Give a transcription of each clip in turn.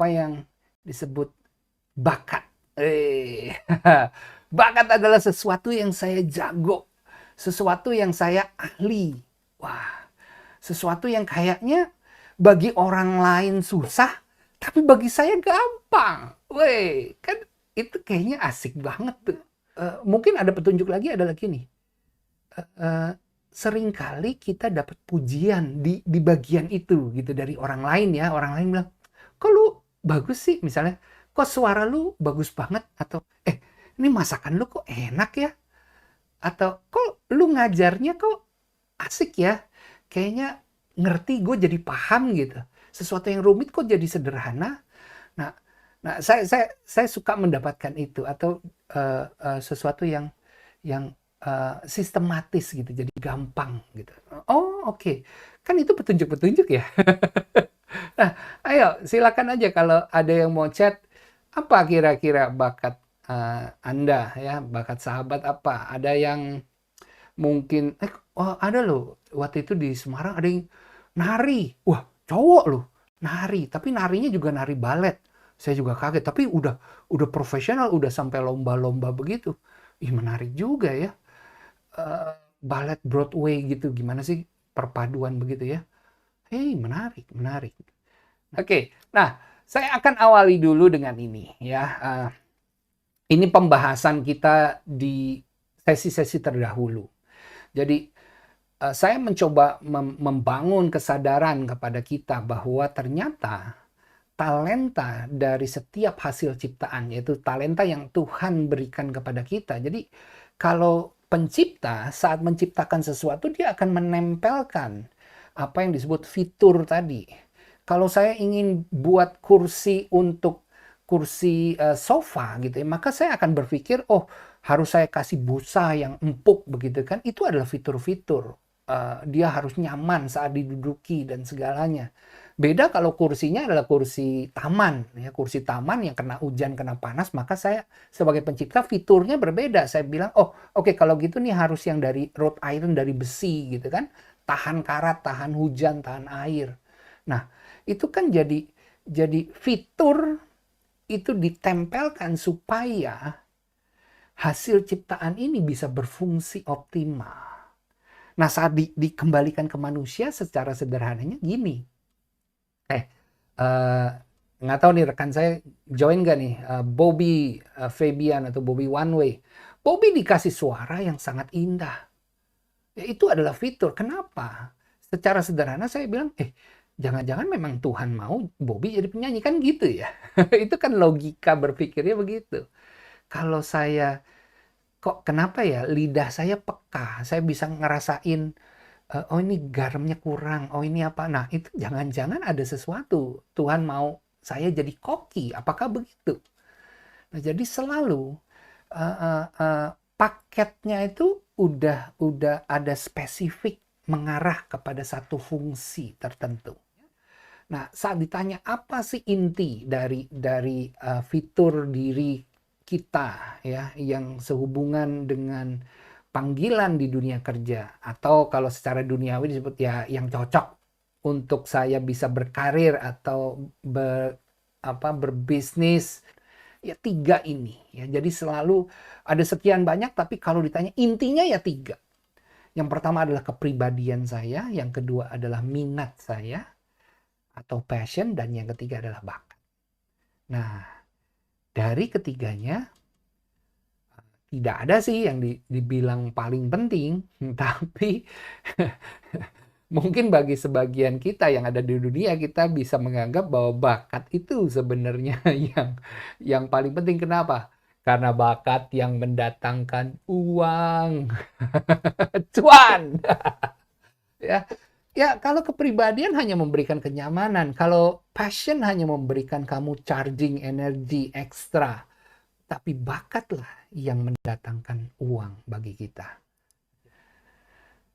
apa yang disebut bakat. Bakat adalah sesuatu yang saya jago, sesuatu yang saya ahli. Wah, sesuatu yang kayaknya bagi orang lain susah, tapi bagi saya gampang. Weh, kan itu kayaknya asik banget tuh. Mungkin ada petunjuk lagi adalah gini. eh, Seringkali kita dapat pujian di bagian itu gitu dari orang lain ya. Orang lain bilang, kok lu bagus sih misalnya, kok suara lu bagus banget, atau ini masakan lu kok enak ya, atau kok lu ngajarnya kok asik ya, kayaknya ngerti, gue jadi paham gitu. Sesuatu yang rumit kok jadi sederhana. Nah, saya suka mendapatkan itu, atau sesuatu yang sistematis gitu, jadi gampang gitu. Oh, oke. Kan itu petunjuk-petunjuk ya. Nah, ayo silakan aja kalau ada yang mau chat, apa kira-kira bakat Anda ya, bakat sahabat apa? Ada yang mungkin oh ada loh, waktu itu di Semarang ada yang nari. Wah, cowok loh, nari, tapi narinya juga nari balet. Saya juga kaget, tapi udah profesional, udah sampai lomba-lomba begitu. Ih, menarik juga ya. eh, Balet Broadway gitu, gimana sih perpaduan begitu ya? Hei, menarik, menarik. Oke, nah saya akan awali dulu dengan ini ya. Ini pembahasan kita di sesi-sesi terdahulu. Jadi saya mencoba membangun kesadaran kepada kita bahwa ternyata talenta dari setiap hasil ciptaan, yaitu talenta yang Tuhan berikan kepada kita. Jadi kalau pencipta saat menciptakan sesuatu, dia akan menempelkan apa yang disebut fitur tadi. Kalau saya ingin buat kursi untuk kursi sofa gitu ya, maka saya akan berpikir, oh harus saya kasih busa yang empuk begitu kan. Itu adalah fitur-fitur. Dia harus nyaman saat diduduki dan segalanya. Beda kalau kursinya adalah kursi taman, ya kursi taman yang kena hujan, kena panas, maka saya sebagai pencipta fiturnya berbeda. Saya bilang, oh oke, kalau gitu nih harus yang dari wrought iron, dari besi gitu kan, tahan karat, tahan hujan, tahan air. Nah, itu kan jadi fitur itu ditempelkan supaya hasil ciptaan ini bisa berfungsi optimal. Nah, saat dikembalikan ke manusia secara sederhananya gini. Eh, eh, nggak tahu nih rekan saya join nggak nih, Bobby Fabian atau Bobby One Way. Bobby dikasih suara yang sangat indah. Ya, itu adalah fitur. Kenapa? Secara sederhana saya bilang, jangan-jangan memang Tuhan mau Bobby jadi penyanyi kan gitu ya. Itu kan logika berpikirnya begitu. Kalau saya kok kenapa ya lidah saya peka, saya bisa ngerasain, oh ini garamnya kurang, oh ini apa. Nah, itu jangan-jangan ada sesuatu. Tuhan mau saya jadi koki, apakah begitu? Nah, jadi selalu uh, uh, uh, paketnya itu udah ada spesifik mengarah kepada satu fungsi tertentu. Nah, saat ditanya apa sih inti dari fitur diri kita ya yang sehubungan dengan panggilan di dunia kerja, atau kalau secara duniawi disebut ya yang cocok untuk saya bisa berkarir atau berbisnis, ya tiga ini ya. Jadi selalu ada sekian banyak, tapi kalau ditanya intinya ya tiga. Yang pertama adalah kepribadian saya, yang kedua adalah minat saya atau passion, dan yang ketiga adalah bakat. Nah, dari ketiganya tidak ada sih yang dibilang paling penting, tapi mungkin bagi sebagian kita yang ada di dunia, kita bisa menganggap bahwa bakat itu sebenarnya yang paling penting. Kenapa? Karena bakat yang mendatangkan uang, cuan. Ya, ya kalau kepribadian hanya memberikan kenyamanan, kalau passion hanya memberikan kamu charging energi ekstra, tapi bakatlah yang mendatangkan uang bagi kita.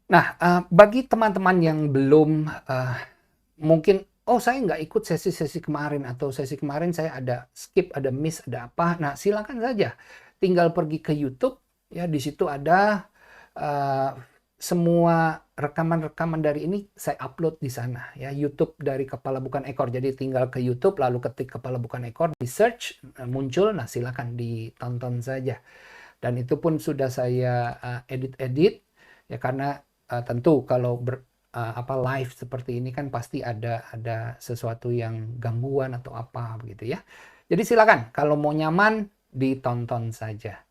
Nah, bagi teman-teman yang belum mungkin, oh saya nggak ikut sesi-sesi kemarin, atau sesi kemarin saya ada skip, ada miss, ada apa. Nah, silakan saja. Tinggal pergi ke YouTube, ya di situ ada semua rekaman-rekaman dari ini saya upload di sana ya, YouTube dari Kepala Bukan Ekor. Jadi tinggal ke YouTube lalu ketik Kepala Bukan Ekor, di search muncul, nah silakan ditonton saja. Dan itu pun sudah saya edit-edit ya, karena tentu kalau live seperti ini kan pasti ada sesuatu yang gangguan atau apa begitu ya. Jadi silakan kalau mau nyaman ditonton saja.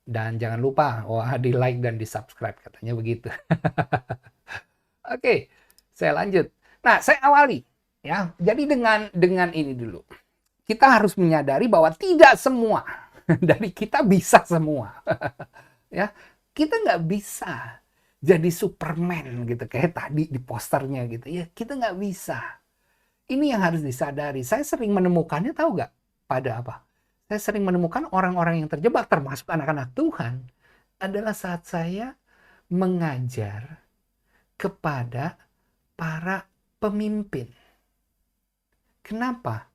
Dan jangan lupa, di like dan di subscribe katanya begitu. Oke, saya lanjut. Nah, saya awali ya. Jadi dengan ini dulu. Kita harus menyadari bahwa tidak semua dari kita bisa semua. Ya, kita nggak bisa jadi Superman gitu kayak tadi di posternya gitu ya. Kita nggak bisa. Ini yang harus disadari. Saya sering menemukannya, tahu nggak? Pada apa? Saya sering menemukan orang-orang yang terjebak, termasuk anak-anak Tuhan, adalah saat saya mengajar kepada para pemimpin. Kenapa?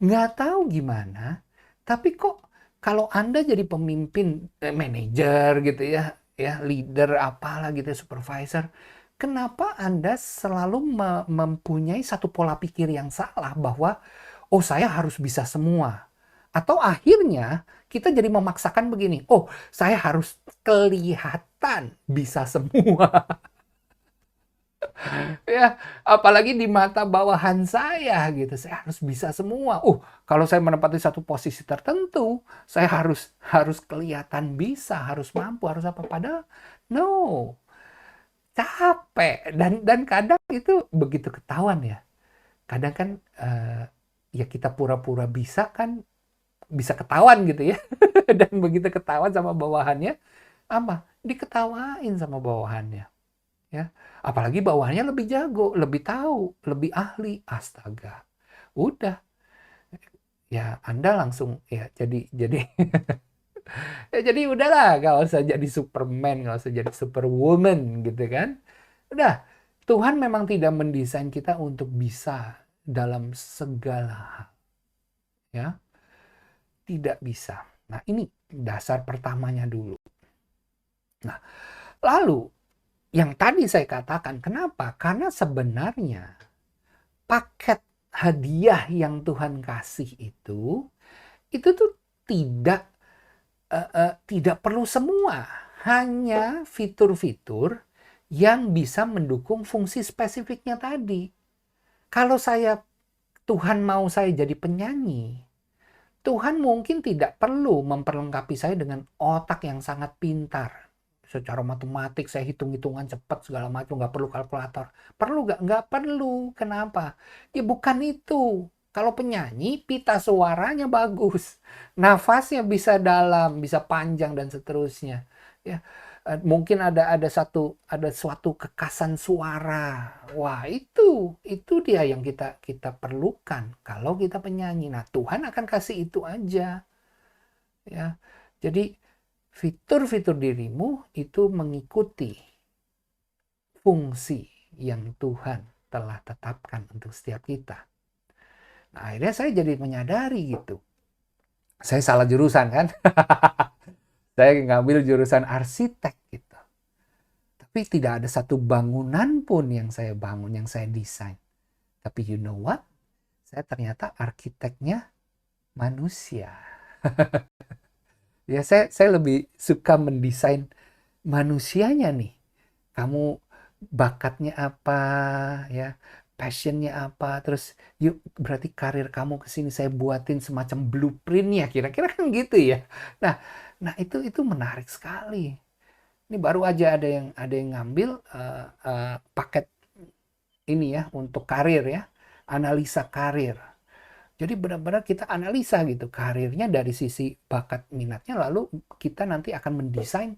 Nggak tahu gimana, tapi kok kalau Anda jadi pemimpin, manajer gitu ya, leader apalah gitu, supervisor, kenapa Anda selalu mempunyai satu pola pikir yang salah bahwa, oh saya harus bisa semua. Atau akhirnya kita jadi memaksakan begini, oh saya harus kelihatan bisa semua. Ya, apalagi di mata bawahan saya gitu, saya harus bisa semua. Kalau saya menempati satu posisi tertentu, saya harus kelihatan bisa, harus mampu, harus apa. Padahal no, capek. Dan kadang itu begitu ketahuan ya. Kadang kan ya kita pura-pura bisa kan bisa ketahuan gitu ya. Dan begitu ketahuan sama bawahannya, apa? Diketawain sama bawahannya. Ya, apalagi bawahannya lebih jago, lebih tahu, lebih ahli, astaga. Udah, ya Anda langsung ya jadi ya jadi udahlah, nggak usah jadi Superman, nggak usah jadi Superwoman gitu kan. Udah, Tuhan memang tidak mendesain kita untuk bisa dalam segala hal, ya. Tidak bisa. Nah, ini dasar pertamanya dulu. Nah, lalu yang tadi saya katakan, kenapa? Karena sebenarnya paket hadiah yang Tuhan kasih itu tuh tidak perlu semua, hanya fitur-fitur yang bisa mendukung fungsi spesifiknya tadi. Kalau Tuhan mau saya jadi penyanyi, Tuhan mungkin tidak perlu memperlengkapi saya dengan otak yang sangat pintar. Secara matematik saya hitung-hitungan cepat segala macam, nggak perlu kalkulator. Perlu nggak? Nggak perlu. Kenapa? Ya bukan itu. Kalau penyanyi, pita suaranya bagus, nafasnya bisa dalam, bisa panjang dan seterusnya. Ya, mungkin ada suatu kekasan suara. Wah, itu dia yang kita perlukan kalau kita penyanyi. Nah, Tuhan akan kasih itu aja. Ya. Jadi fitur-fitur dirimu itu mengikuti fungsi yang Tuhan telah tetapkan untuk setiap kita. Nah, akhirnya saya jadi menyadari gitu. Saya salah jurusan kan. Saya ngambil jurusan arsitek gitu. Tapi tidak ada satu bangunan pun yang saya bangun, yang saya desain. Tapi you know what? Saya ternyata arsiteknya manusia. Ya, saya lebih suka mendesain manusianya nih. Kamu bakatnya apa, ya, passionnya apa, terus yuk berarti karir kamu ke sini saya buatin semacam blueprintnya, kira-kira kan gitu ya. Nah itu menarik sekali. Ini baru aja ada yang ngambil paket ini ya untuk karir ya, analisa karir. Jadi benar-benar kita analisa gitu karirnya dari sisi bakat minatnya, lalu kita nanti akan mendesain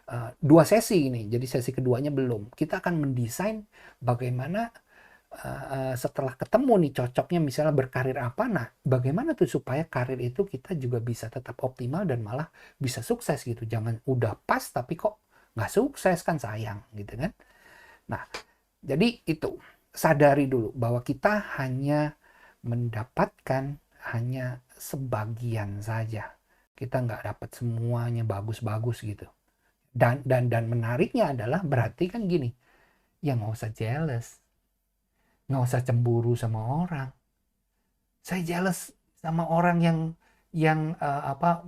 2 sesi ini. Jadi sesi keduanya belum. Kita akan mendesain bagaimana setelah ketemu nih cocoknya misalnya berkarir apa, nah bagaimana tuh supaya karir itu kita juga bisa tetap optimal dan malah bisa sukses gitu. Jangan udah pas tapi kok nggak sukses, kan sayang gitu kan. Nah, jadi itu sadari dulu bahwa kita hanya mendapatkan hanya sebagian saja. Kita nggak dapat semuanya bagus-bagus gitu. Dan menariknya adalah berarti kan gini, ya nggak usah jealous, nggak usah cemburu sama orang. Saya jealous sama orang yang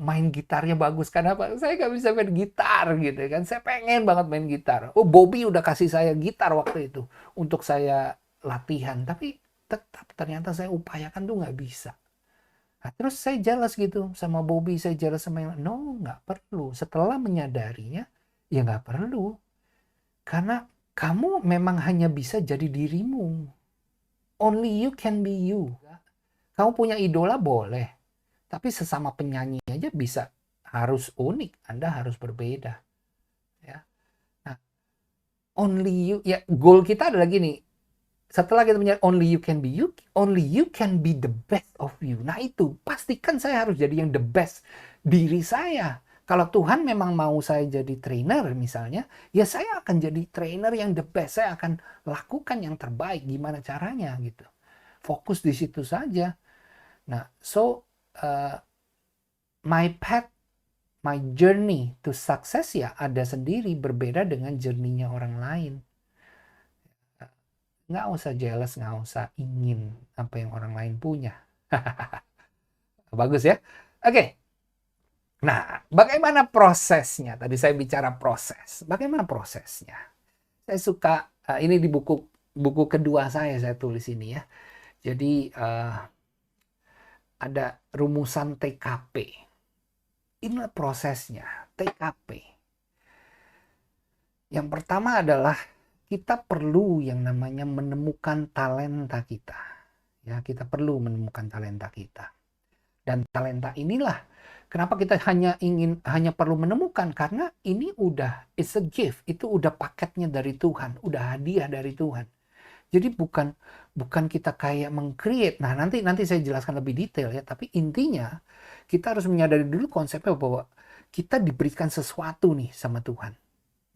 main gitarnya bagus. Kenapa? Saya nggak bisa main gitar gitu kan. Saya pengen banget main gitar. Oh, Bobby udah kasih saya gitar waktu itu untuk saya latihan. Tapi tetap ternyata saya upayakan tuh nggak bisa. Nah, terus saya jealous gitu sama Bobby, saya jealous sama yang no, nggak perlu. Setelah menyadarinya, ya nggak perlu. Karena kamu memang hanya bisa jadi dirimu. Only you can be you. Kamu punya idola boleh, tapi sesama penyanyi aja bisa harus unik, Anda harus berbeda. Ya. Nah, only you, ya goal kita adalah gini, setelah kita punya only you can be you, only you can be the best of you. Nah itu, pastikan saya harus jadi yang the best diri saya. Kalau Tuhan memang mau saya jadi trainer misalnya, ya saya akan jadi trainer yang the best. Saya akan lakukan yang terbaik, gimana caranya gitu. Fokus di situ saja. Nah, so my path, my journey to success ya ada sendiri, berbeda dengan journey-nya orang lain. Nggak usah jealous, nggak usah ingin apa yang orang lain punya. Bagus ya? Oke. Nah, bagaimana prosesnya? Tadi saya bicara proses. Bagaimana prosesnya? Saya suka, ini di buku kedua saya tulis ini ya. Jadi ada rumusan TKP. Inilah prosesnya, TKP. Yang pertama adalah kita perlu yang namanya menemukan talenta kita. Ya, kita perlu menemukan talenta kita. Dan talenta inilah kenapa kita hanya perlu menemukan, karena ini it's a gift, itu udah paketnya dari Tuhan, udah hadiah dari Tuhan. Jadi bukan kita kayak meng-create. Nah, nanti saya jelaskan lebih detail ya, tapi intinya kita harus menyadari dulu konsepnya bahwa kita diberikan sesuatu nih sama Tuhan.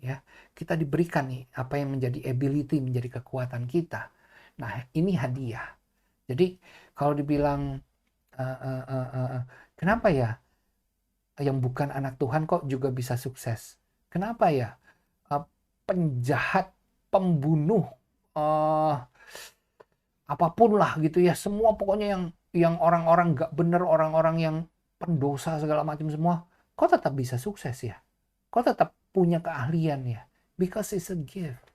Ya, kita diberikan nih apa yang menjadi ability, menjadi kekuatan kita. Nah, ini hadiah. Jadi kalau dibilang kenapa ya yang bukan anak Tuhan kok juga bisa sukses? Kenapa ya penjahat, pembunuh, apapun lah gitu ya, semua pokoknya yang orang-orang nggak bener, orang-orang yang pendosa segala macam semua, kok tetap bisa sukses ya? Kok tetap punya keahlian ya? Because it's a gift.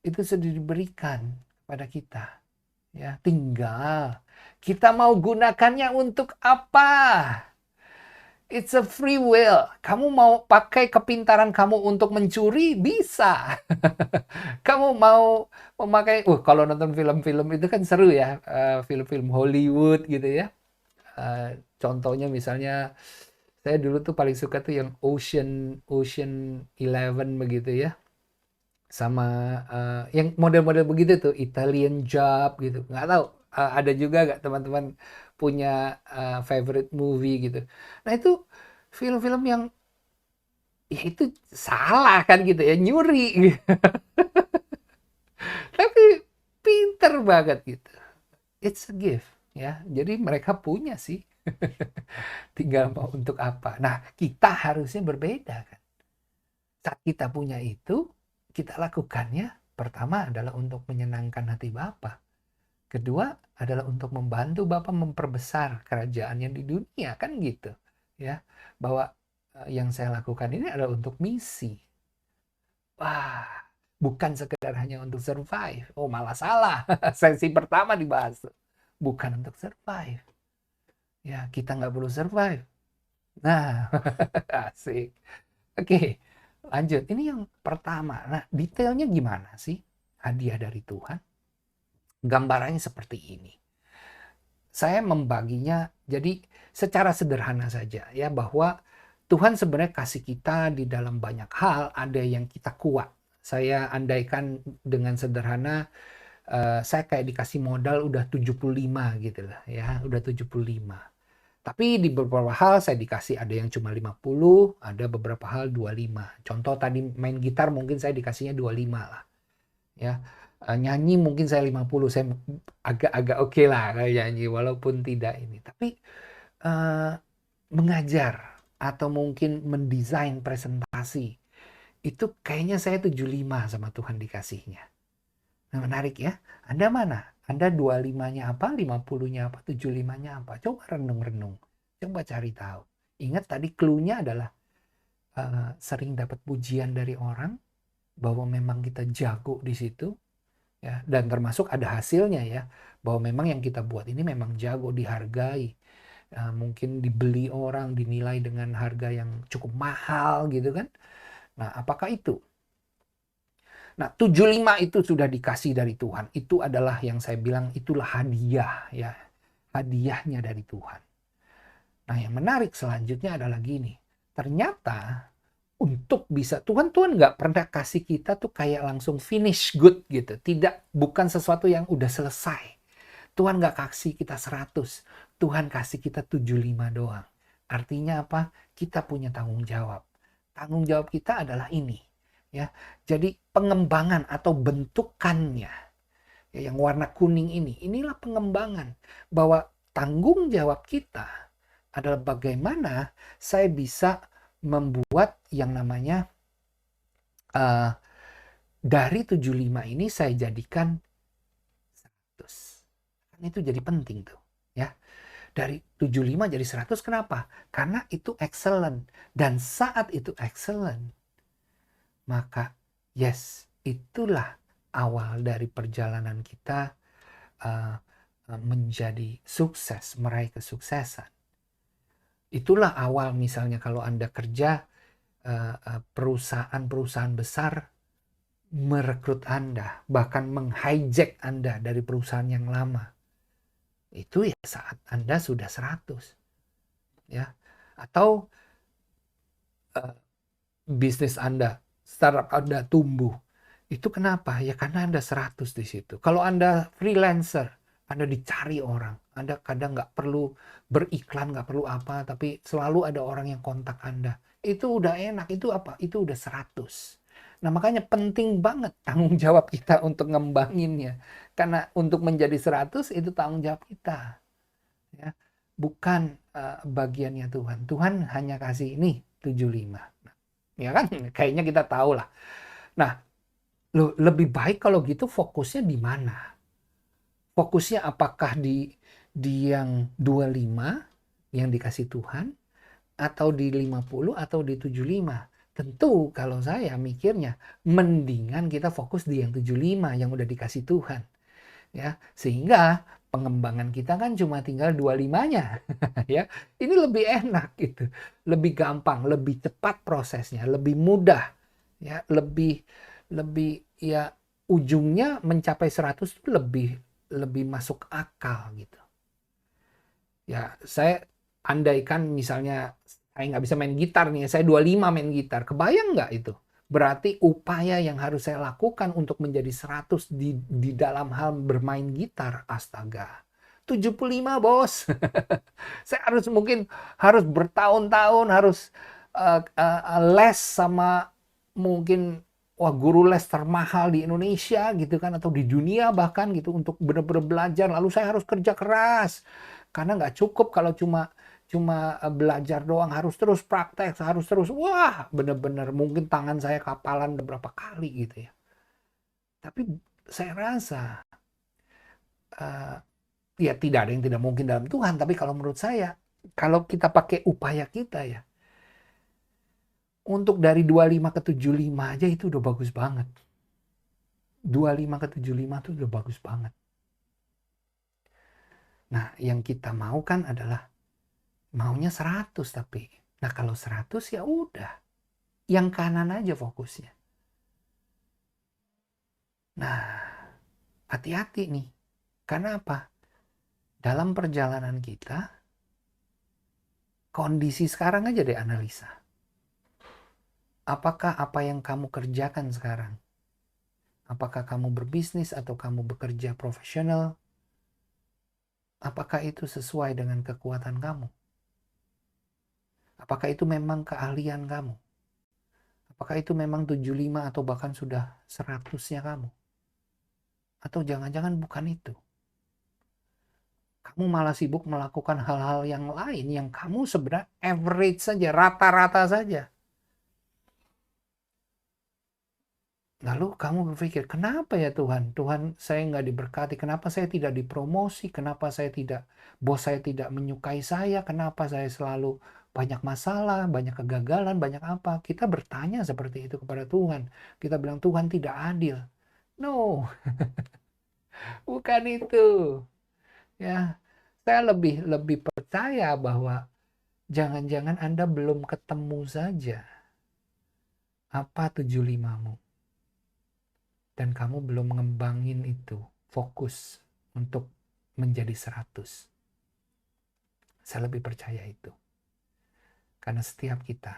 Itu sudah diberikan kepada kita. Ya, tinggal kita mau gunakannya untuk apa? It's a free will. Kamu mau pakai kepintaran kamu untuk mencuri, bisa. Kamu mau memakai, kalau nonton film-film itu kan seru ya, film-film Hollywood gitu ya. Contohnya misalnya, saya dulu tuh paling suka tuh yang Ocean 11 begitu ya. Sama yang model-model begitu tuh, Italian Job gitu. Nggak tahu, ada juga nggak teman-teman punya favorite movie gitu. Nah itu film-film yang ya itu salah kan gitu ya, nyuri gitu. Tapi pinter banget gitu. It's a gift ya. Jadi mereka punya sih. Tinggal mau untuk apa. Nah, kita harusnya berbeda kan. Saat kita punya itu, kita lakukannya pertama adalah untuk menyenangkan hati Bapa. Kedua adalah untuk membantu Bapa memperbesar kerajaan yang di dunia, kan gitu. Ya, bahwa yang saya lakukan ini adalah untuk misi. Wah, bukan sekedar hanya untuk survive. Oh, malah salah. Sesi pertama dibahas. Bukan untuk survive. Ya, kita nggak perlu survive. Nah, asik. Oke, lanjut. Ini yang pertama. Nah, detailnya gimana sih hadiah dari Tuhan? Gambarannya seperti ini. Saya membaginya jadi secara sederhana saja ya, bahwa Tuhan sebenarnya kasih kita di dalam banyak hal, ada yang kita kuat. Saya andaikan dengan sederhana, saya kayak dikasih modal udah 75 gitu lah ya, udah 75. Tapi di beberapa hal saya dikasih ada yang cuma 50, ada beberapa hal 25. Contoh tadi main gitar mungkin saya dikasihnya 25 lah. Ya. Nyanyi mungkin saya 50, saya agak oke lah kayak nyanyi walaupun tidak ini. Tapi mengajar atau mungkin mendesain presentasi. Itu kayaknya saya 75 sama Tuhan dikasihnya. Nah, menarik ya. Anda mana? Anda 25-nya apa, 50-nya apa, 75-nya apa? Coba renung-renung. Coba cari tahu. Ingat tadi clue-nya adalah sering dapat pujian dari orang bahwa memang kita jago di situ ya, dan termasuk ada hasilnya ya, bahwa memang yang kita buat ini memang jago, dihargai. Mungkin dibeli orang, dinilai dengan harga yang cukup mahal gitu kan. Nah, apakah itu? Nah, 75 itu sudah dikasih dari Tuhan. Itu adalah yang saya bilang itulah hadiah ya. Hadiahnya dari Tuhan. Nah, yang menarik selanjutnya adalah gini. Ternyata untuk bisa Tuhan nggak pernah kasih kita tuh kayak langsung finish good gitu. Tidak, bukan sesuatu yang udah selesai. Tuhan nggak kasih kita 100. Tuhan kasih kita 75 doang. Artinya apa? Kita punya tanggung jawab. Tanggung jawab kita adalah ini. Ya, jadi pengembangan atau bentukannya ya, yang warna kuning ini, inilah pengembangan bahwa tanggung jawab kita adalah bagaimana saya bisa membuat yang namanya dari 75 ini saya jadikan 100. Kan itu jadi penting tuh, ya. Dari 75 jadi 100 kenapa? Karena itu excellent. Dan saat itu excellent, maka yes, itulah awal dari perjalanan kita menjadi sukses, meraih kesuksesan. Itulah awal misalnya kalau Anda kerja, perusahaan-perusahaan besar merekrut Anda, bahkan menghijack Anda dari perusahaan yang lama. Itu ya saat Anda sudah 100. Ya. Atau bisnis Anda, startup Anda tumbuh. Itu kenapa? Ya karena Anda 100 di situ. Kalau Anda freelancer, Anda dicari orang. Anda kadang nggak perlu beriklan, nggak perlu apa, tapi selalu ada orang yang kontak Anda. Itu udah enak. Itu apa? Itu udah 100. Nah, makanya penting banget tanggung jawab kita untuk ngembanginnya. Karena untuk menjadi 100 itu tanggung jawab kita. Ya. Bukan bagiannya Tuhan. Tuhan hanya kasih ini 75. Nah, ya kan? Kayaknya kita tahu lah. Nah, lebih baik kalau gitu fokusnya di mana? Fokusnya apakah di yang 25 yang dikasih Tuhan atau di 50 atau di 75? Tentu kalau saya mikirnya mendingan kita fokus di yang 75 yang udah dikasih Tuhan. Ya, sehingga pengembangan kita kan cuma tinggal 25-nya ya. Ini lebih enak gitu. Lebih gampang, lebih cepat prosesnya, lebih mudah ya, lebih ya ujungnya mencapai 100 itu lebih masuk akal gitu. Ya, saya andaikan misalnya saya nggak bisa main gitar nih, saya 25 main gitar. Kebayang nggak itu? Berarti upaya yang harus saya lakukan untuk menjadi 100 di dalam hal bermain gitar, astaga. 75 bos. Saya mungkin harus bertahun-tahun, harus les sama mungkin guru les termahal di Indonesia gitu kan, atau di dunia bahkan gitu, untuk benar-benar belajar. Lalu saya harus kerja keras karena nggak cukup kalau cuma belajar doang, harus terus praktek, harus terus, wah bener-bener mungkin tangan saya kapalan beberapa kali gitu ya. Tapi saya rasa ya tidak ada yang tidak mungkin dalam Tuhan, tapi kalau menurut saya, kalau kita pakai upaya kita ya, untuk dari 25 ke 75 aja itu udah bagus banget. 25 ke 75 itu udah bagus banget. Nah, yang kita mau kan adalah maunya 100 tapi. Nah, kalau 100 ya udah. Yang kanan aja fokusnya. Nah, hati-hati nih. Karena apa? Dalam perjalanan kita, kondisi sekarang aja deh analisa. Apakah apa yang kamu kerjakan sekarang? Apakah kamu berbisnis atau kamu bekerja profesional? Apakah itu sesuai dengan kekuatan kamu? Apakah itu memang keahlian kamu? Apakah itu memang 75 atau bahkan sudah 100-nya kamu? Atau jangan-jangan bukan itu? kamu malah sibuk melakukan hal-hal yang lain yang kamu sebenarnya average saja, rata-rata saja. Lalu kamu berpikir, kenapa ya Tuhan? Tuhan, saya nggak diberkati. Kenapa saya tidak dipromosi? Kenapa bos saya tidak menyukai saya? Kenapa saya selalu banyak masalah, banyak kegagalan, banyak apa? Kita bertanya seperti itu kepada Tuhan. Kita bilang, Tuhan tidak adil. No, bukan itu. Ya, saya lebih percaya bahwa jangan-jangan Anda belum ketemu saja apa 75-mu. Dan kamu belum mengembangin itu, fokus untuk menjadi 100. Saya lebih percaya itu. Karena setiap kita,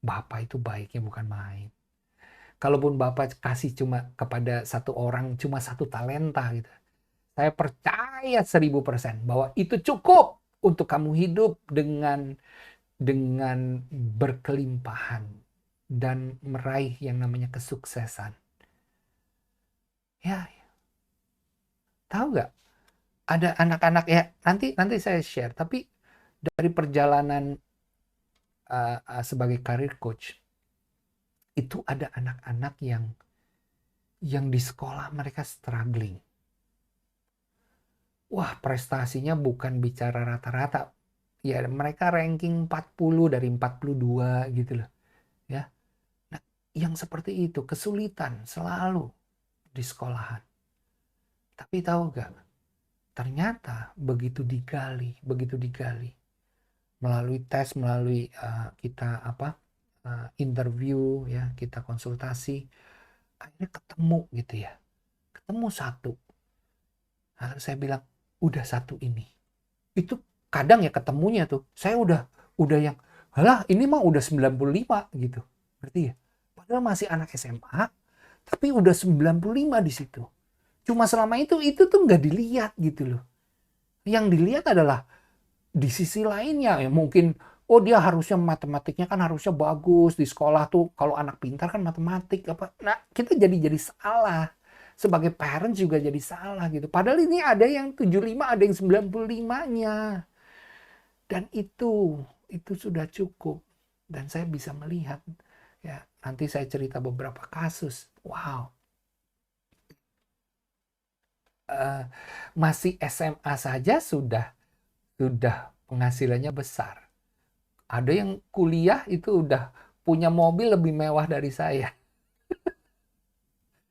Bapak itu baiknya bukan main. Kalaupun Bapak kasih cuma kepada satu orang, cuma satu talenta gitu. Saya percaya 1000% bahwa itu cukup untuk kamu hidup dengan berkelimpahan dan meraih yang namanya kesuksesan. Ya, tahu nggak? Ada anak-anak ya, nanti saya share, tapi dari perjalanan sebagai career coach, itu ada anak-anak yang di sekolah mereka struggling. Wah, prestasinya bukan bicara rata-rata. Ya, mereka ranking 40 dari 42 gitu loh. Ya. Nah, yang seperti itu kesulitan selalu di sekolahan. Tapi tahu nggak? Ternyata begitu digali melalui tes, melalui kita interview ya, kita konsultasi, akhirnya ketemu gitu ya, ketemu satu. Nah, saya bilang udah satu ini, itu kadang ya ketemunya tuh saya udah yang halah ini mah udah 95 gitu, berarti ya, padahal masih anak SMA tapi udah 95 di situ. Cuma selama itu tuh nggak dilihat gitu loh. Yang dilihat adalah di sisi lainnya ya, mungkin oh dia harusnya matematiknya kan harusnya bagus di sekolah tuh, kalau anak pintar kan matematik apa. Nah, kita jadi salah. Sebagai parents juga jadi salah gitu. Padahal ini ada yang 75, ada yang 95-nya. Dan itu sudah cukup. Dan saya bisa melihat ya, nanti saya cerita beberapa kasus. Wow. Masih SMA saja sudah penghasilannya besar. Ada yang kuliah itu udah punya mobil lebih mewah dari saya.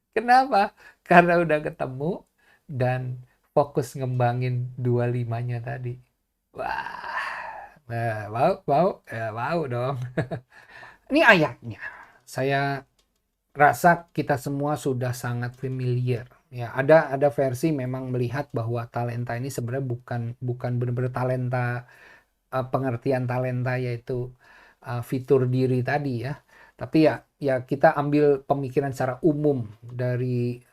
Kenapa? Karena udah ketemu dan fokus ngembangin 25-nya tadi. Wah, mau dong. Ini ayatnya. Saya rasa kita semua sudah sangat familiar. Ya, ada versi memang melihat bahwa talenta ini sebenarnya bukan benar-benar talenta, pengertian talenta yaitu fitur diri tadi ya. Tapi ya kita ambil pemikiran secara umum dari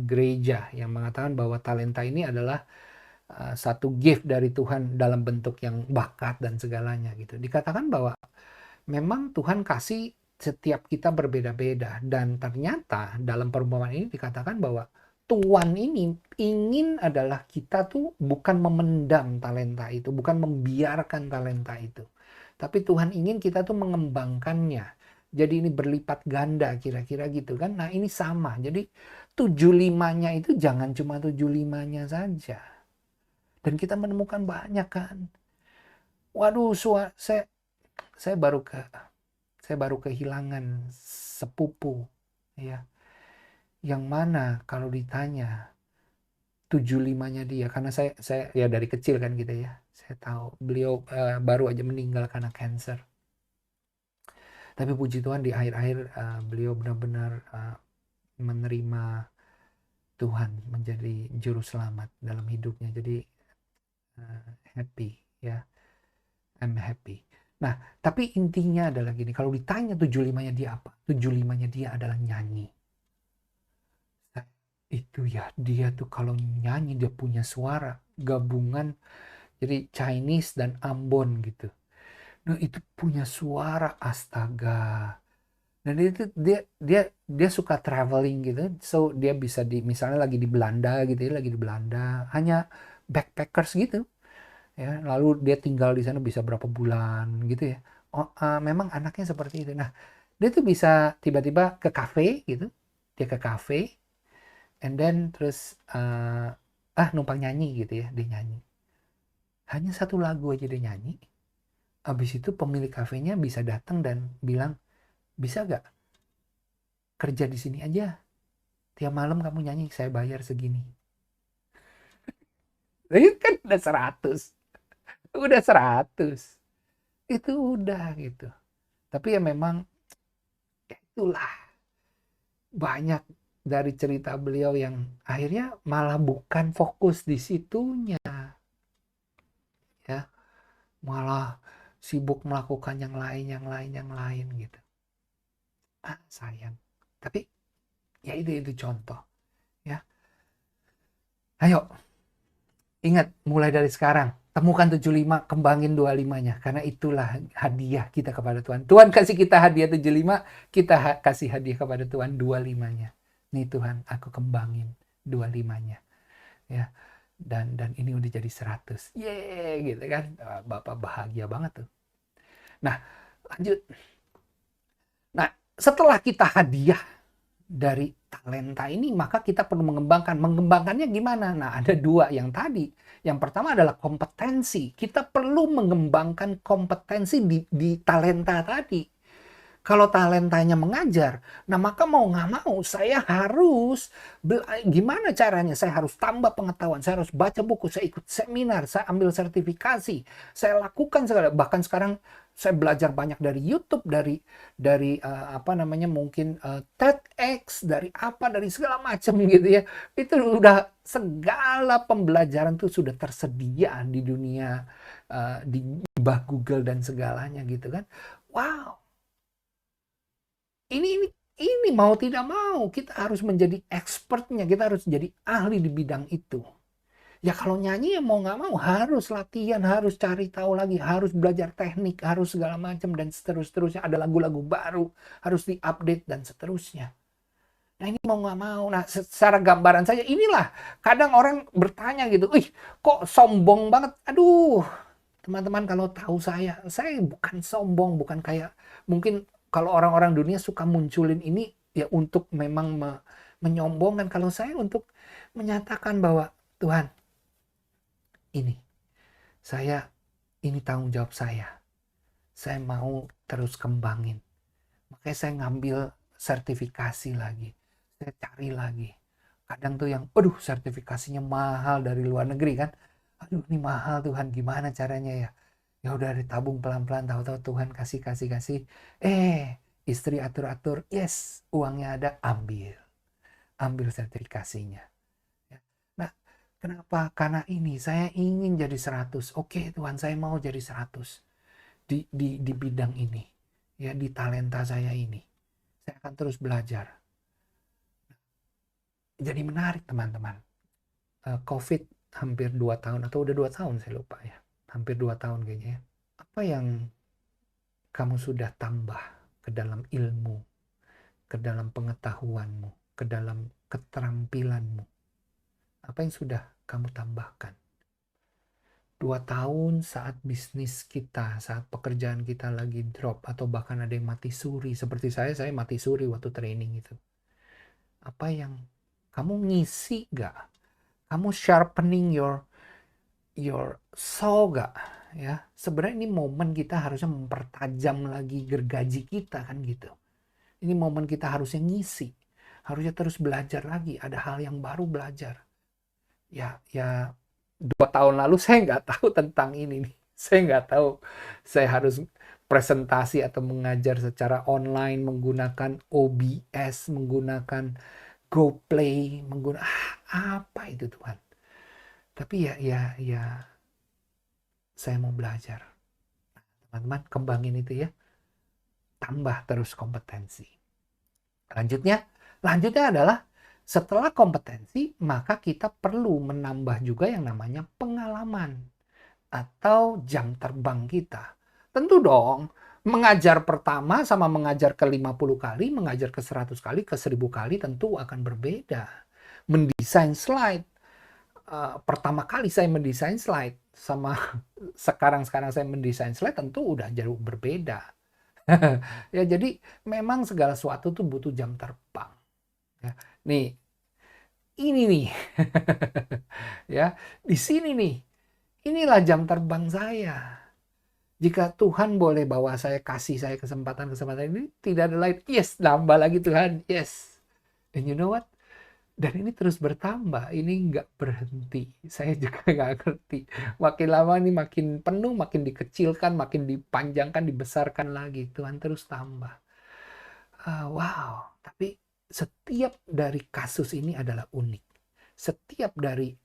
gereja yang mengatakan bahwa talenta ini adalah satu gift dari Tuhan dalam bentuk yang bakat dan segalanya gitu. Dikatakan bahwa memang Tuhan kasih setiap kita berbeda-beda, dan ternyata dalam perumpamaan ini dikatakan bahwa Tuhan ini ingin adalah kita tuh bukan memendam talenta itu, bukan membiarkan talenta itu. Tapi Tuhan ingin kita tuh mengembangkannya. Jadi ini berlipat ganda kira-kira gitu kan. Nah, ini sama. Jadi 75-nya itu jangan cuma 75-nya saja. Dan kita menemukan banyak kan. Waduh, saya baru kehilangan sepupu ya. Yang mana kalau ditanya 75-nya dia, karena saya ya dari kecil kan gitu ya. Saya tahu beliau baru aja meninggal karena cancer. Tapi puji Tuhan di akhir-akhir beliau benar-benar menerima Tuhan menjadi juru selamat dalam hidupnya. Jadi happy ya. I'm happy. Nah, tapi intinya adalah gini, kalau ditanya 75-nya dia apa? 75-nya dia adalah nyanyi. Itu ya, dia tuh kalau nyanyi dia punya suara gabungan, jadi Chinese dan Ambon gitu. Nah, itu punya suara astaga. Dan itu dia suka traveling gitu. So dia bisa misalnya lagi di Belanda gitu ya, lagi di Belanda, hanya backpackers gitu ya, lalu dia tinggal di sana bisa berapa bulan gitu ya. Memang anaknya seperti itu. Nah, dia tuh bisa tiba-tiba ke kafe gitu, dia ke kafe, and then terus numpang nyanyi gitu ya, dia nyanyi. Hanya satu lagu aja dia nyanyi. Habis itu pemilik kafenya bisa datang dan bilang, bisa gak kerja di sini aja? Tiap malam kamu nyanyi, saya bayar segini. Itu kan udah 100. Udah 100. Itu udah gitu. Tapi ya memang itulah banyak dari cerita beliau yang akhirnya malah bukan fokus di situnya ya, malah sibuk melakukan yang lain gitu. Sayang. Tapi ya itu contoh ya. Ayo, ingat mulai dari sekarang temukan 75, kembangin 25-nya karena itulah hadiah kita kepada Tuhan. Tuhan kasih kita hadiah 75, kita kasih hadiah kepada Tuhan 25-nya. Nih Tuhan, aku kembangin 25-nya. Ya. Dan ini udah jadi 100. Yeay gitu kan. Bapak bahagia banget tuh. Nah, lanjut. Nah, setelah kita hadiah dari talenta ini, maka kita perlu mengembangkan. Mengembangkannya gimana? Nah, ada dua yang tadi. Yang pertama adalah kompetensi. Kita perlu mengembangkan kompetensi di talenta tadi. Kalau talentanya mengajar, nah maka mau nggak mau saya harus, gimana caranya? Saya harus tambah pengetahuan, saya harus baca buku, saya ikut seminar, saya ambil sertifikasi, saya lakukan segala. Bahkan sekarang saya belajar banyak dari YouTube, dari mungkin TEDx, dari segala macam gitu ya. Itu udah segala pembelajaran tuh sudah tersedia di dunia, di bah Google dan segalanya gitu kan. Wow. Ini mau tidak mau kita harus menjadi expertnya, kita harus jadi ahli di bidang itu. Ya kalau nyanyi ya mau nggak mau harus latihan, harus cari tahu lagi, harus belajar teknik, harus segala macam dan seterusnya. Ada lagu-lagu baru, harus diupdate dan seterusnya. Nah ini mau nggak mau. Nah secara gambaran saja inilah kadang orang bertanya gitu, ih kok sombong banget. Aduh, teman-teman kalau tahu saya bukan sombong, bukan kayak mungkin kalau orang-orang dunia suka munculin ini ya untuk memang menyombongkan. Kalau saya untuk menyatakan bahwa Tuhan, ini tanggung jawab saya. Saya mau terus kembangin. Makanya saya ngambil sertifikasi lagi. Saya cari lagi. Kadang tuh yang, aduh sertifikasinya mahal dari luar negeri kan. Aduh ini mahal Tuhan, gimana caranya ya? Ya udah ditabung pelan-pelan, tahu-tahu Tuhan kasih. Istri atur-atur, yes, uangnya ada, ambil sertifikasinya. Ya. Nah, kenapa? Karena ini saya ingin jadi 100. Oke Tuhan, saya mau jadi 100 di bidang ini, ya di talenta saya ini. Saya akan terus belajar. Jadi menarik teman-teman. COVID hampir 2 tahun atau udah 2 tahun saya lupa ya. Hampir 2 tahun kayaknya ya. Apa yang kamu sudah tambah ke dalam ilmu, ke dalam pengetahuanmu, ke dalam keterampilanmu? Apa yang sudah kamu tambahkan? 2 tahun saat bisnis kita, saat pekerjaan kita lagi drop, atau bahkan ada yang mati suri. Seperti saya mati suri waktu training itu. Apa yang kamu ngisi gak? Kamu sharpening your saw gak? Ya, sebenarnya ini momen kita harusnya mempertajam lagi gergaji kita kan gitu. Ini momen kita harusnya ngisi, harusnya terus belajar lagi, ada hal yang baru belajar. Ya 2 tahun lalu saya nggak tahu tentang ini nih. Saya nggak tahu saya harus presentasi atau mengajar secara online menggunakan OBS, menggunakan GoPlay, apa itu Tuhan. Tapi ya saya mau belajar. Teman-teman kembangin itu ya. Tambah terus kompetensi. Lanjutnya adalah setelah kompetensi, maka kita perlu menambah juga yang namanya pengalaman atau jam terbang kita. Tentu dong, mengajar pertama sama mengajar ke 50 kali, mengajar ke 100 kali, ke 1000 kali tentu akan berbeda. Mendesain slide, pertama kali saya mendesain slide sama sekarang saya mendesain slide tentu udah jauh berbeda. Ya, jadi memang segala sesuatu tuh butuh jam terbang. Ya. Nih, ini nih, ya, di sini nih, inilah jam terbang saya. Jika Tuhan boleh bawa kasih saya kesempatan ini, tidak ada lain. Yes, nambah lagi Tuhan. Yes. And you know what? Dan ini terus bertambah, ini nggak berhenti. Saya juga nggak ngerti. Makin lama ini makin penuh, makin dikecilkan, makin dipanjangkan, dibesarkan lagi. Tuhan terus tambah. Wow, tapi setiap dari kasus ini adalah unik. Setiap dari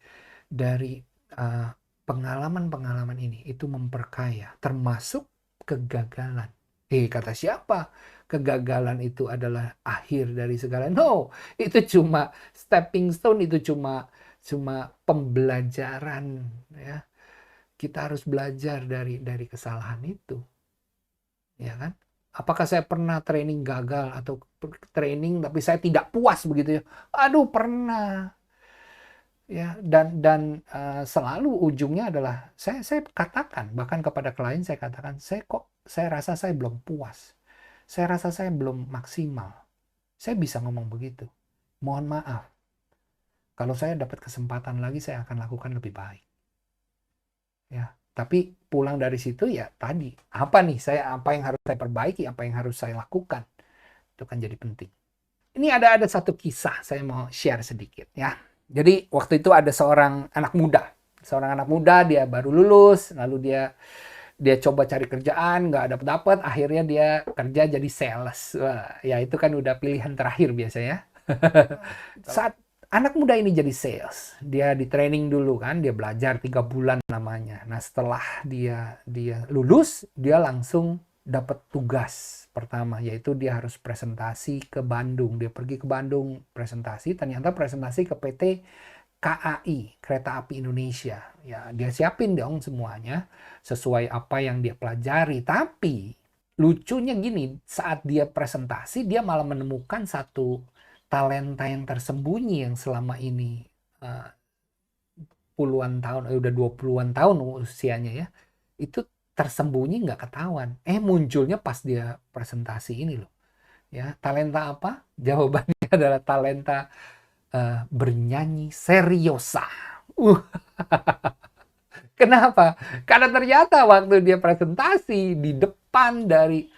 pengalaman-pengalaman ini itu memperkaya, termasuk kegagalan. Kata siapa? Kegagalan itu adalah akhir dari segala. No, itu cuma stepping stone, itu cuma pembelajaran, ya. Kita harus belajar dari kesalahan itu. Ya kan? Apakah saya pernah training gagal atau training tapi saya tidak puas begitu ya? Aduh, pernah. Ya, dan selalu ujungnya adalah saya katakan, bahkan kepada klien saya katakan, saya rasa saya belum puas. Saya rasa saya belum maksimal. Saya bisa ngomong begitu. Mohon maaf. Kalau saya dapat kesempatan lagi, saya akan lakukan lebih baik. Ya, tapi pulang dari situ ya tadi, apa yang harus saya perbaiki, apa yang harus saya lakukan. Itu kan jadi penting. Ini ada satu kisah saya mau share sedikit ya. Jadi waktu itu ada seorang anak muda, dia baru lulus, lalu dia coba cari kerjaan, nggak dapet, akhirnya dia kerja jadi sales. Wah, ya itu kan udah pilihan terakhir biasanya. Saat anak muda ini jadi sales, dia di training dulu kan, dia belajar 3 bulan namanya. Nah setelah dia lulus, dia langsung dapat tugas pertama, yaitu dia harus presentasi ke Bandung. Dia pergi ke Bandung presentasi, ternyata presentasi ke PT KAI, Kereta Api Indonesia. Ya, dia siapin dong semuanya sesuai apa yang dia pelajari. Tapi lucunya gini, saat dia presentasi, dia malah menemukan satu talenta yang tersembunyi yang selama ini puluhan tahun, udah 20-an tahun usianya ya, itu tersembunyi nggak ketahuan. Munculnya pas dia presentasi ini loh. Ya, talenta apa? Jawabannya adalah talenta bernyanyi seriosa. Kenapa? Karena ternyata waktu dia presentasi di depan dari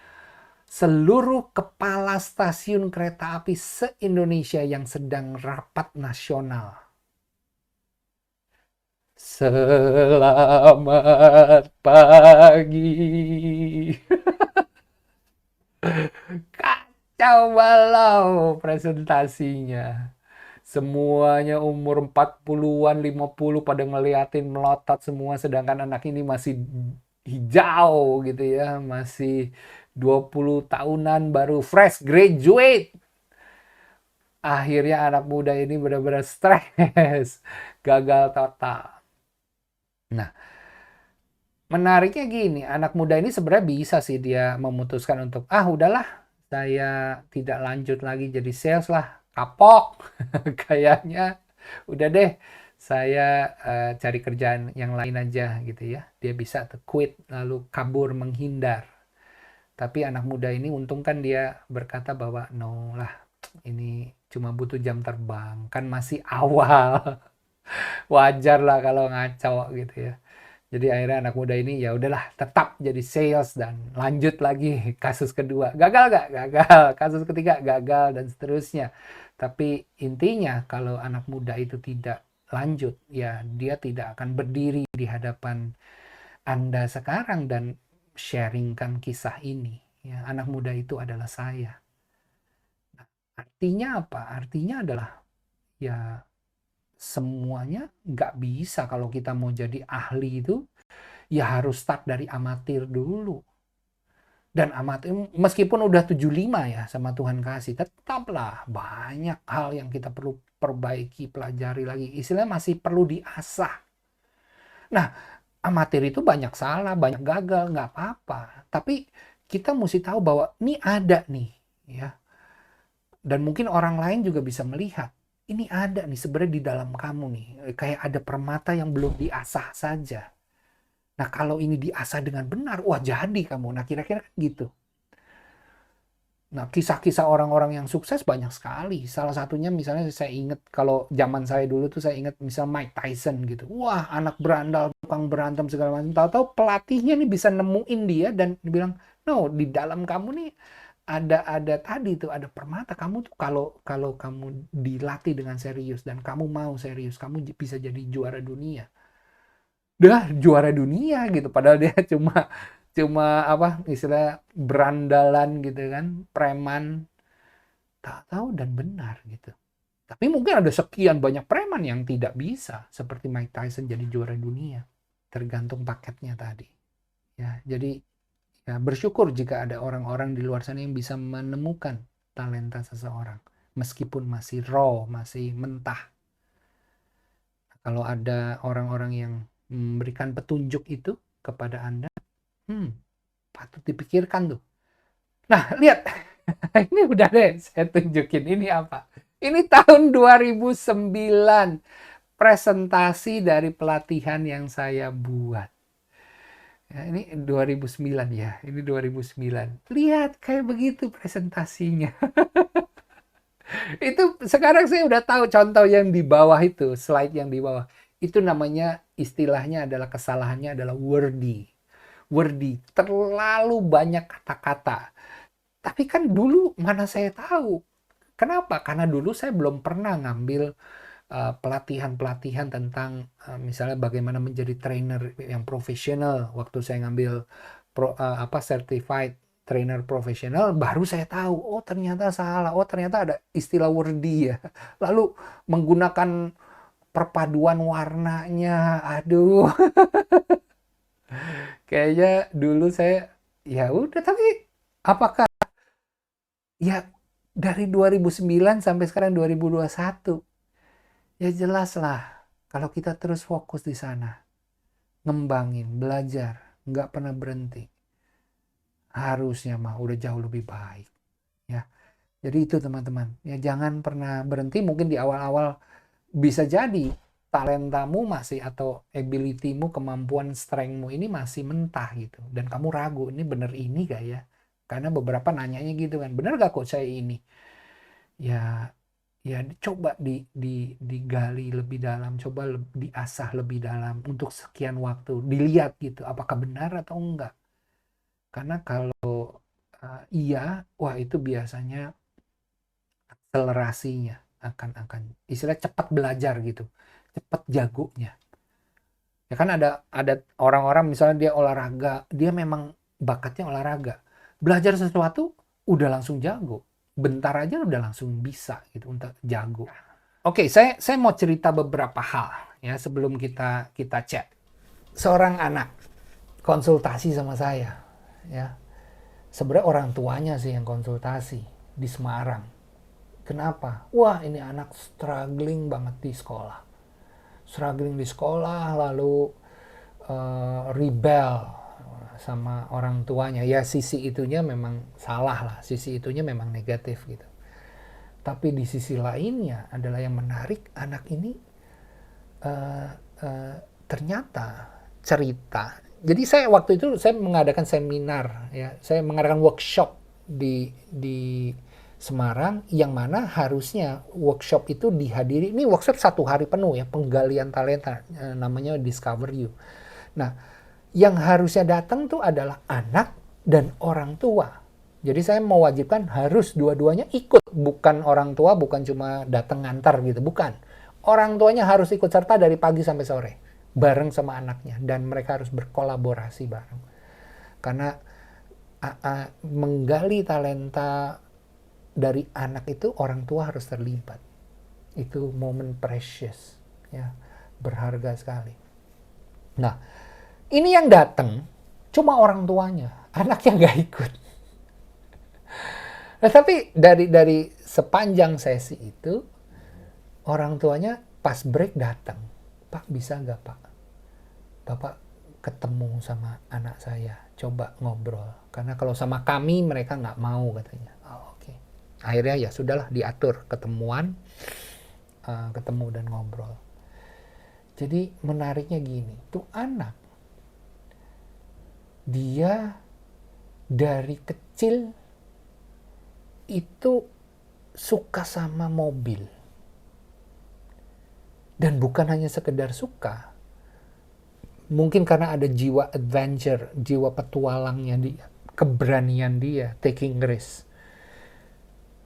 seluruh kepala stasiun kereta api se-Indonesia yang sedang rapat nasional. Selamat pagi. Kacau balau presentasinya. Semuanya umur 40-an, 50 pada ngeliatin melotot semua, sedangkan anak ini masih hijau gitu ya, masih 20 tahunan baru fresh graduate. Akhirnya anak muda ini benar-benar stres, gagal total. Nah, menariknya gini, anak muda ini sebenarnya bisa sih dia memutuskan untuk, udahlah, saya tidak lanjut lagi jadi sales lah, kapok. Kayaknya udah deh, saya cari kerjaan yang lain aja gitu ya. Dia bisa quit, lalu kabur, menghindar. Tapi anak muda ini untung kan dia berkata bahwa, no lah, ini cuma butuh jam terbang, kan masih awal. Wajar lah kalau ngaco gitu ya. Jadi akhirnya anak muda ini ya udahlah tetap jadi sales dan lanjut lagi kasus kedua. Gagal gak? Gagal. Kasus ketiga gagal dan seterusnya. Tapi intinya kalau anak muda itu tidak lanjut, ya dia tidak akan berdiri di hadapan Anda sekarang dan sharingkan kisah ini. Ya, anak muda itu adalah saya. Nah, artinya apa? Artinya adalah ya semuanya nggak bisa. Kalau kita mau jadi ahli itu ya harus start dari amatir dulu. Dan amatir meskipun udah 75 ya sama Tuhan kasih, tetaplah banyak hal yang kita perlu perbaiki, pelajari lagi. Istilahnya masih perlu diasah. Nah, amatir itu banyak salah, banyak gagal, nggak apa-apa. Tapi kita mesti tahu bahwa ini ada nih, ya. Dan mungkin orang lain juga bisa melihat. ini ada nih sebenarnya di dalam kamu nih, kayak ada permata yang belum diasah saja. Nah, kalau ini diasah dengan benar, wah jadi kamu. Nah, kira-kira kan gitu. Nah, kisah-kisah orang-orang yang sukses banyak sekali. Salah satunya misalnya saya ingat kalau zaman saya dulu tuh saya ingat misal Mike Tyson gitu. Wah, anak berandal, tukang berantem segala macam. Tahu-tahu pelatihnya nih bisa nemuin dia dan dibilang, "No, di dalam kamu nih ada tadi tuh ada permata. Kamu tuh kalau kalau kamu dilatih dengan serius dan kamu mau serius, kamu bisa jadi juara dunia." Dah juara dunia gitu padahal dia cuma cuma apa istilah berandalan gitu kan, preman, tak tahu dan benar gitu. Tapi mungkin ada sekian banyak preman yang tidak bisa seperti Mike Tyson jadi juara dunia, tergantung paketnya tadi. Ya, jadi ya bersyukur jika ada orang-orang di luar sana yang bisa menemukan talenta seseorang meskipun masih raw, masih mentah. Kalau ada orang-orang yang memberikan petunjuk itu kepada Anda, patut dipikirkan tuh. Nah, lihat. Ini udah deh, saya tunjukin. Ini apa? Ini tahun 2009. Presentasi dari pelatihan yang saya buat. Ya, ini 2009 ya. Ini 2009. Lihat, kayak begitu presentasinya. Itu sekarang saya udah tahu contoh yang di bawah itu, slide yang di bawah. Itu namanya, istilahnya adalah kesalahannya adalah wordy. Wordy, terlalu banyak kata-kata. Tapi kan dulu mana saya tahu. Kenapa? Karena dulu saya belum pernah ngambil pelatihan-pelatihan tentang misalnya bagaimana menjadi trainer yang profesional. Waktu saya ngambil certified trainer profesional, baru saya tahu, oh ternyata salah, oh ternyata ada istilah wordy ya. Lalu menggunakan perpaduan warnanya, aduh, kayaknya dulu saya ya udah. Tapi apakah ya dari 2009 sampai sekarang 2021, ya jelas lah kalau kita terus fokus di sana, ngembangin, belajar, nggak pernah berhenti, harusnya mah udah jauh lebih baik ya. Jadi itu teman-teman, ya jangan pernah berhenti. Mungkin di awal-awal bisa jadi talentamu masih atau abilitymu, kemampuan strengthmu ini masih mentah gitu, dan kamu ragu ini bener ini gak ya, karena beberapa nanyanya gitu kan, bener gak kok saya ini ya. Ya coba digali lebih dalam, coba diasah lebih dalam untuk sekian waktu, dilihat gitu apakah benar atau enggak. Karena kalau iya, wah itu biasanya akselerasinya akan istilah cepat belajar gitu, cepat jagonya. Ya kan ada orang-orang misalnya dia olahraga, dia memang bakatnya olahraga, belajar sesuatu udah langsung jago, bentar aja udah langsung bisa gitu untuk jago. Oke, saya mau cerita beberapa hal ya sebelum kita chat. Seorang anak konsultasi sama saya, ya. Sebenarnya orang tuanya sih yang konsultasi di Semarang. Kenapa? Wah, ini anak struggling banget di sekolah. Struggling di sekolah, lalu rebel sama orang tuanya. Ya sisi itunya memang salah lah, sisi itunya memang negatif gitu. Tapi di sisi lainnya adalah yang menarik, anak ini ternyata cerita. Jadi saya waktu itu saya mengadakan seminar, ya, saya mengadakan workshop di Semarang, yang mana harusnya workshop itu dihadiri. Ini workshop 1 hari penuh ya, penggalian talenta, namanya Discover You. Nah, yang harusnya datang tuh adalah anak dan orang tua. Jadi saya mewajibkan harus dua-duanya ikut, bukan orang tua, bukan cuma datang ngantar gitu, bukan. Orang tuanya harus ikut serta dari pagi sampai sore, bareng sama anaknya, dan mereka harus berkolaborasi bareng. Karena menggali talenta dari anak itu orang tua harus terlibat. Itu momen precious, ya, berharga sekali. Nah, ini yang datang cuma orang tuanya, anaknya nggak ikut. Nah, tapi dari sepanjang sesi itu, orang tuanya pas break datang, Pak bisa nggak Pak? Bapak ketemu sama anak saya, coba ngobrol. Karena kalau sama kami mereka nggak mau katanya. Oh, oke. Akhirnya ya sudahlah diatur ketemuan. ketemu dan ngobrol. Jadi menariknya gini, tuh anak, dia dari kecil itu suka sama mobil. Dan bukan hanya sekedar suka, mungkin karena ada jiwa adventure, jiwa petualangnya dia, keberanian dia, taking risk.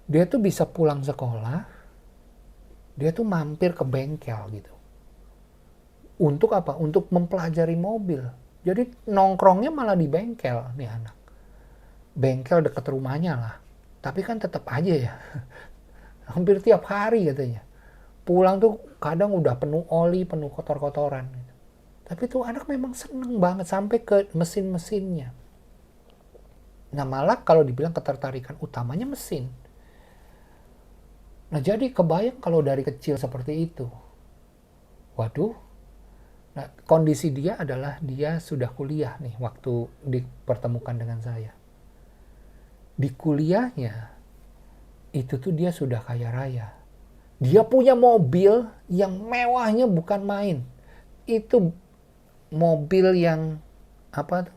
Dia tuh bisa pulang sekolah, dia tuh mampir ke bengkel gitu. Untuk apa? Untuk mempelajari mobil. Jadi nongkrongnya malah di bengkel nih anak. Bengkel dekat rumahnya lah. Tapi kan tetap aja ya. Hampir tiap hari katanya. Pulang tuh kadang udah penuh oli, penuh kotor-kotoran. Tapi tuh anak memang seneng banget sampai ke mesin-mesinnya. Nah malah kalau dibilang ketertarikan utamanya mesin. Nah jadi kebayang kalau dari kecil seperti itu. Waduh. Nah kondisi dia adalah dia sudah kuliah nih waktu dipertemukan dengan saya. Di kuliahnya itu tuh dia sudah kaya raya. Dia punya mobil yang mewahnya bukan main. Itu mobil yang apa tuh,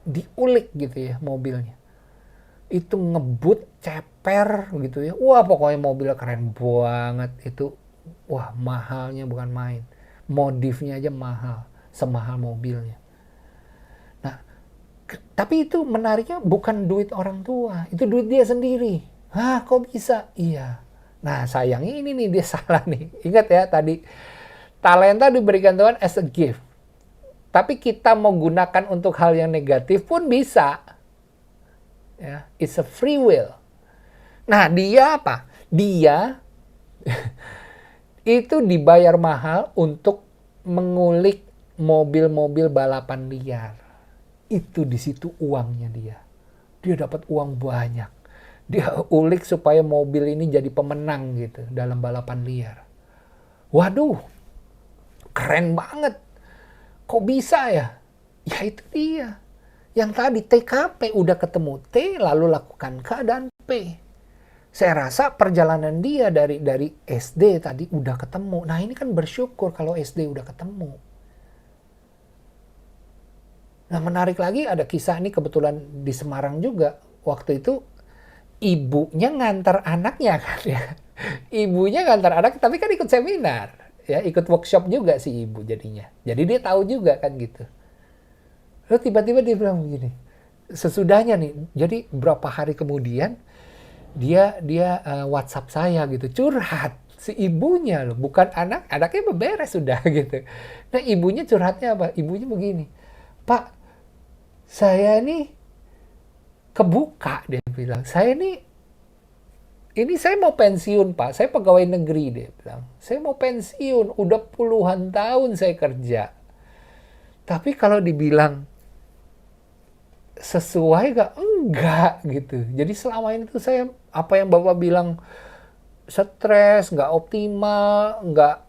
diulik gitu ya mobilnya. Itu ngebut, ceper gitu ya. Wah pokoknya mobilnya keren banget. Itu wah mahalnya bukan main. Modifnya aja mahal. Semahal mobilnya. Nah, tapi itu menariknya bukan duit orang tua. Itu duit dia sendiri. Hah kok bisa? Iya. Nah sayangnya ini nih dia salah nih. Ingat ya tadi. Talenta diberikan Tuhan as a gift. Tapi kita mau gunakan untuk hal yang negatif pun bisa. Ya, it's a free will. Nah, dia apa? Dia itu dibayar mahal untuk mengulik mobil-mobil balapan liar. Itu di situ uangnya dia. Dia dapat uang banyak. Dia ulik supaya mobil ini jadi pemenang gitu dalam balapan liar. Waduh, keren banget. Kok bisa ya? Ya itu dia. Yang tadi TKP udah ketemu T, lalu lakukan K dan P. Saya rasa perjalanan dia dari SD tadi udah ketemu. Nah ini kan bersyukur kalau SD udah ketemu. Nah menarik lagi ada kisah ini kebetulan di Semarang juga. Waktu itu ibunya ngantar anaknya kan ya. Ibunya ngantar anak tapi kan ikut seminar. Ya, ikut workshop juga si ibu jadinya. Jadi dia tahu juga kan gitu. Lalu tiba-tiba dia bilang begini. Sesudahnya nih, jadi berapa hari kemudian dia WhatsApp saya gitu, curhat si ibunya loh, bukan anaknya beberes sudah gitu. Nah ibunya curhatnya apa? Ibunya begini, Pak, saya nih kebuka dia bilang, ini saya mau pensiun Pak, saya pegawai negeri dia bilang. Saya mau pensiun, udah puluhan tahun saya kerja. Tapi kalau dibilang sesuai gak? Enggak gitu. Jadi selama ini tuh saya, apa yang Bapak bilang, stres, gak optimal,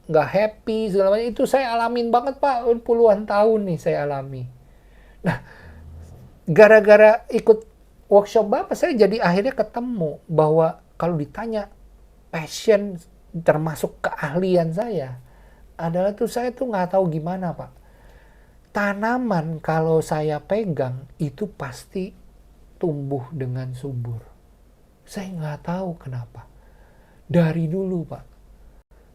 gak happy, segala macam, itu saya alamin banget Pak, puluhan tahun nih saya alami. Nah, gara-gara ikut workshop Bapak, saya jadi akhirnya ketemu bahwa kalau ditanya passion termasuk keahlian saya adalah tuh saya tuh nggak tahu gimana Pak. Tanaman kalau saya pegang itu pasti tumbuh dengan subur. Saya nggak tahu kenapa. Dari dulu Pak.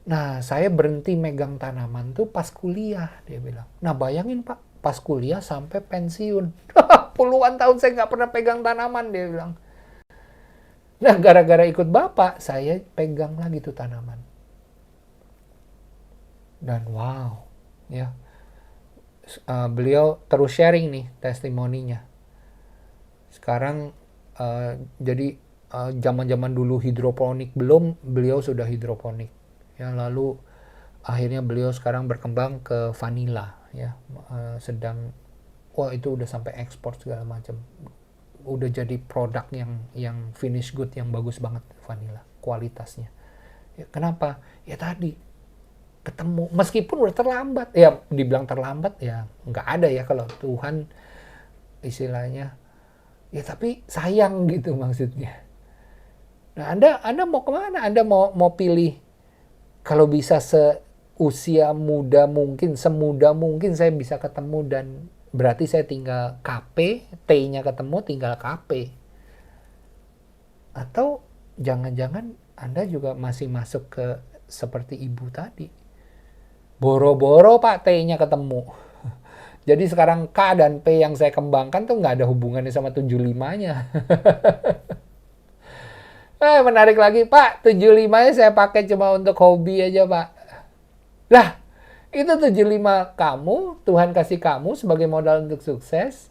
Nah saya berhenti megang tanaman tuh pas kuliah dia bilang. Nah bayangin Pak, pas kuliah sampai pensiun. Puluhan tahun saya nggak pernah pegang tanaman dia bilang. Nah, gara-gara ikut Bapak, saya pegang lagi tuh tanaman. Dan wow, ya. Beliau terus sharing nih testimoninya. Sekarang jadi zaman-zaman dulu hidroponik belum, beliau sudah hidroponik. Ya, lalu akhirnya beliau sekarang berkembang ke vanilla, ya. Wah itu udah sampai ekspor segala macam. Udah jadi produk yang finish good yang bagus banget vanilla kualitasnya. Ya, kenapa? Ya tadi ketemu meskipun udah terlambat. Ya dibilang terlambat ya nggak ada ya kalau Tuhan istilahnya. Ya tapi sayang gitu maksudnya. Nah Anda mau kemana? Anda mau pilih Kalau bisa seusia muda mungkin, semuda mungkin saya bisa ketemu, dan berarti saya tinggal KP, T-nya ketemu tinggal KP. Atau jangan-jangan Anda juga masih masuk ke seperti ibu tadi. Boro-boro Pak T-nya ketemu. Jadi sekarang K dan P yang saya kembangkan tuh nggak ada hubungannya sama 75-nya. Menarik lagi, Pak. 75-nya saya pakai cuma untuk hobi aja, Pak. Lah, itu 75 kamu, Tuhan kasih kamu sebagai modal untuk sukses.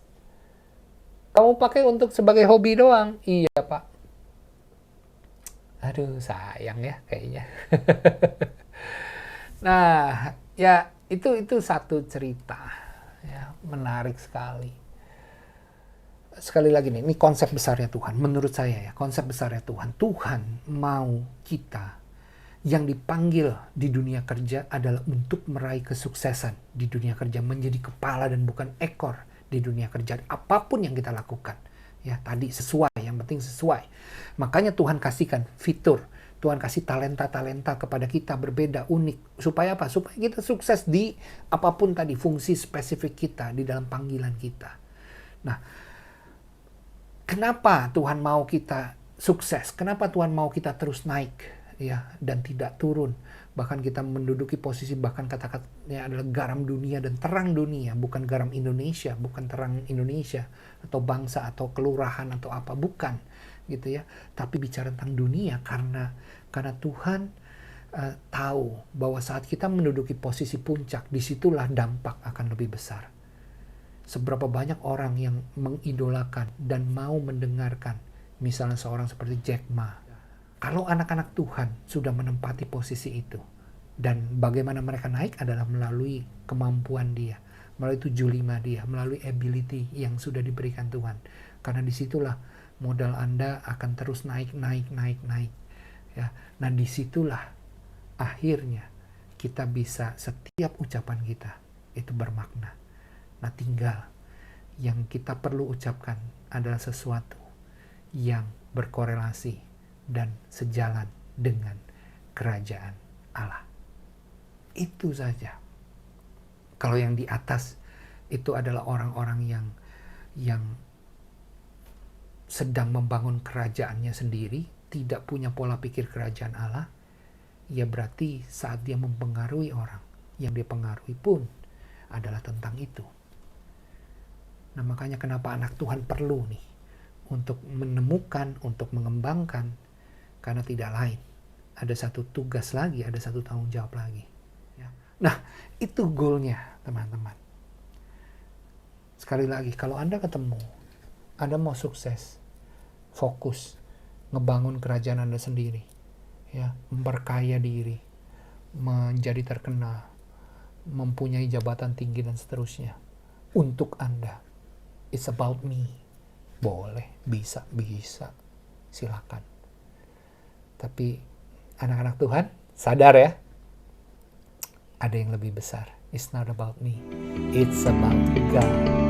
Kamu pakai untuk sebagai hobi doang. Iya, Pak. Aduh, sayang ya kayaknya. Nah, ya itu satu cerita. Ya, menarik sekali. Sekali lagi nih, ini konsep besarnya Tuhan. Menurut saya ya, konsep besarnya Tuhan. Tuhan mau kita yang dipanggil di dunia kerja adalah untuk meraih kesuksesan di dunia kerja, menjadi kepala dan bukan ekor di dunia kerja. Apapun yang kita lakukan, ya tadi sesuai, yang penting sesuai. Makanya Tuhan kasihkan fitur, Tuhan kasih talenta-talenta kepada kita berbeda, unik. Supaya apa? Supaya kita sukses di apapun tadi fungsi spesifik kita di dalam panggilan kita. Nah, kenapa Tuhan mau kita sukses? Kenapa Tuhan mau kita terus naik, ya, dan tidak turun? Bahkan kita menduduki posisi, bahkan kata-katanya adalah garam dunia dan terang dunia, bukan garam Indonesia, bukan terang Indonesia atau bangsa atau kelurahan atau apa, bukan, gitu ya. Tapi bicara tentang dunia karena Tuhan tahu bahwa saat kita menduduki posisi puncak, disitulah dampak akan lebih besar. Seberapa banyak orang yang mengidolakan dan mau mendengarkan, misalnya seorang seperti Jack Ma. Kalau anak-anak Tuhan sudah menempati posisi itu, dan bagaimana mereka naik adalah melalui kemampuan dia, melalui 75 dia, melalui ability yang sudah diberikan Tuhan. Karena disitulah modal Anda akan terus naik. Ya. Nah, disitulah akhirnya kita bisa, setiap ucapan kita itu bermakna. Nah, tinggal yang kita perlu ucapkan adalah sesuatu yang berkorelasi dan sejalan dengan kerajaan Allah. Itu saja. Kalau yang di atas itu adalah orang-orang yang sedang membangun kerajaannya sendiri, tidak punya pola pikir kerajaan Allah, ya berarti saat dia mempengaruhi orang, yang dia pengaruhi pun adalah tentang itu. Nah, makanya kenapa anak Tuhan perlu nih untuk menemukan, untuk mengembangkan, karena tidak lain. Ada satu tugas lagi, ada satu tanggung jawab lagi. Ya. Nah, itu goalnya, teman-teman. Sekali lagi, kalau Anda ketemu, Anda mau sukses, fokus, ngebangun kerajaan Anda sendiri, ya, memperkaya diri, menjadi terkenal, mempunyai jabatan tinggi dan seterusnya. Untuk Anda, it's about me. Boleh, bisa, silakan. Tapi anak-anak Tuhan, sadar ya, ada yang lebih besar. It's not about me, it's about God.